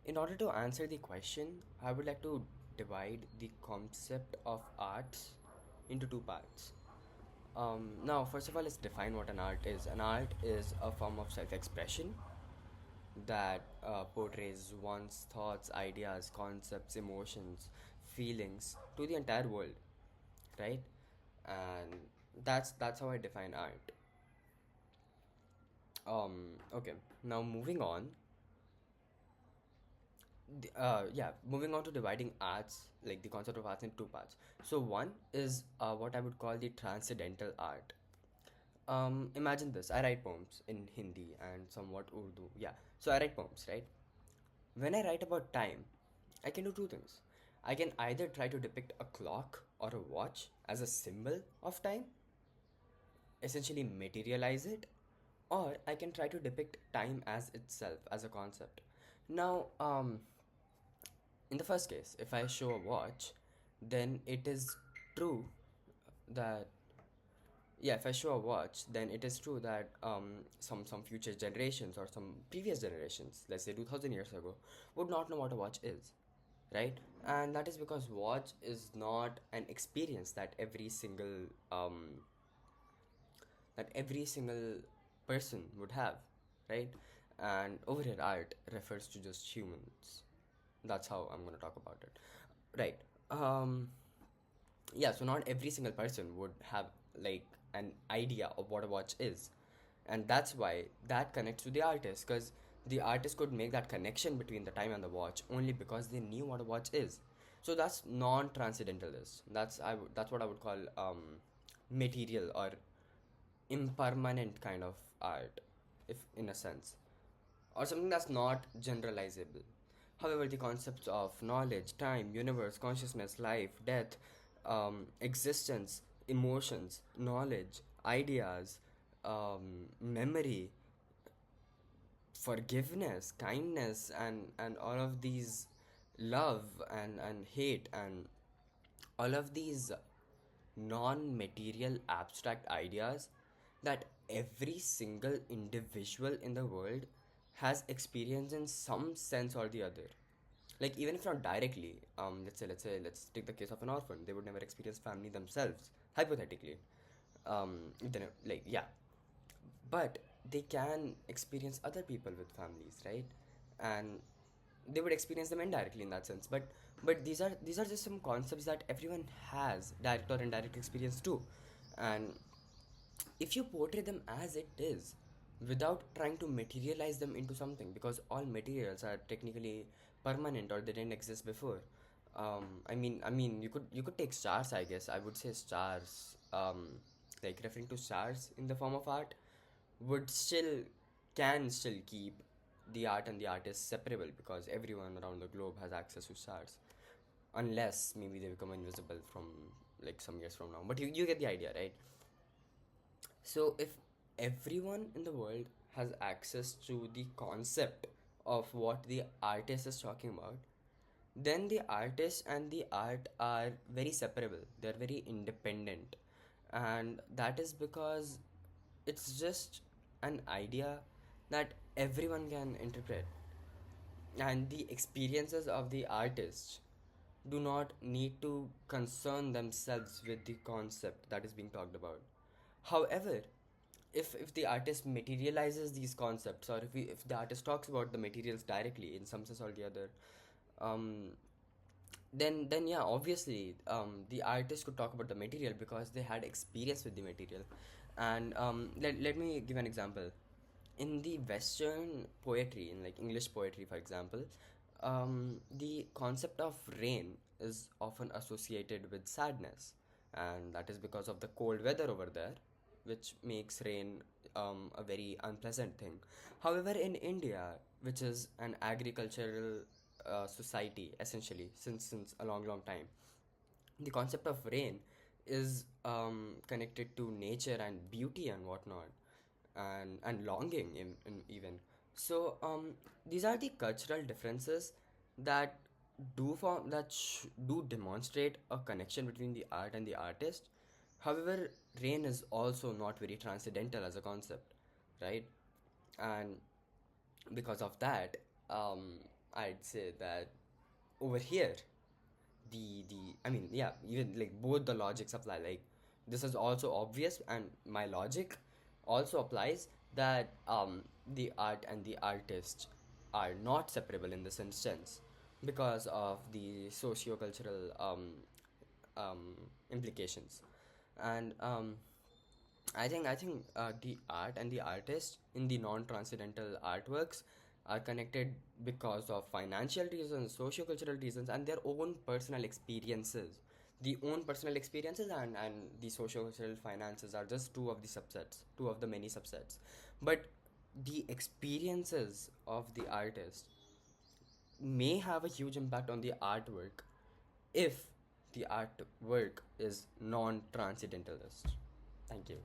In order to answer the question, I would like to divide the concept of arts into two parts. Now, first of all, let's define what an art is. An art is a form of self expression that portrays one's thoughts, ideas, concepts, emotions, feelings to the entire world, right? And that's how I define art. Okay. Now moving on, moving on to dividing arts, like the concept of arts in two parts. So one is what I would call the transcendental art. Imagine this: I write poems in Hindi and somewhat Urdu. Yeah, so I write poems, right? When I write about time, I can do two things. I can either try to depict a clock or a watch as a symbol of time, essentially materialize it, or I can try to depict time as itself, as a concept. Now, in the first case, if I show a watch, then it is true that if I show a watch, then it is true that some future generations or some previous generations, let's say 2000 years ago, would not know what a watch is, right? And that is because watch is not an experience that every single person would have, right? And over here, art refers to just humans. That's how I'm gonna talk about it, right? Um, yeah, so not every single person would have like an idea of what a watch is, and that's why that connects to the artist, because the artist could make that connection between the time and the watch only because they knew what a watch is. So that's non-transcendentalist. That's what I would call material or impermanent kind of art, if in a sense, or something that's not generalizable. However, the concepts of knowledge, time, universe, consciousness, life, death, existence, emotions, knowledge, ideas, memory, forgiveness, kindness, and all of these, love and hate, and all of these non-material abstract ideas that every single individual in the world has experienced in some sense or the other. Like, even if not directly, let's take the case of an orphan. They would never experience family themselves, hypothetically. Then, like, yeah, but they can experience other people with families, right? And they would experience them indirectly in that sense. But these are just some concepts that everyone has direct or indirect experience too. And if you portray them as it is without trying to materialize them into something, because all materials are technically permanent or they didn't exist before. I mean, you could take stars. I guess I would say stars, like referring to stars in the form of art, would still can still keep the art and the artist separable, because everyone around the globe has access to stars, unless maybe they become invisible from like some years from now. But you get the idea, right? So if everyone in the world has access to the concept of what the artist is talking about, then the artist and the art are very separable. They're very independent. And that is because it's just an idea that everyone can interpret. And the experiences of the artist do not need to concern themselves with the concept that is being talked about. However, if the artist materializes these concepts, or if the artist talks about the materials directly in some sense or the other, um, then yeah, obviously, the artist could talk about the material because they had experience with the material. And let me give an example. In the Western poetry, in like English poetry, for example, the concept of rain is often associated with sadness, and that is because of the cold weather over there, which makes rain a very unpleasant thing. However, in India, which is an agricultural society essentially since a long time, the concept of rain is connected to nature and beauty and whatnot, and longing even. So these are the cultural differences that do demonstrate a connection between the art and the artist. However, rain is also not very transcendental as a concept, right? And because of that, um, I'd say that over here, the I mean, yeah, even like both the logics apply. Like this is also obvious, and my logic also applies that the art and the artist are not separable in this instance because of the socio-cultural implications. And I think the art and the artist in the non-transcendental artworks are connected because of financial reasons, socio-cultural reasons, and their own personal experiences. The own personal experiences and the socio-cultural finances are just two of the subsets, two of the many subsets. But the experiences of the artist may have a huge impact on the artwork if the artwork is non-transcendentalist. Thank you.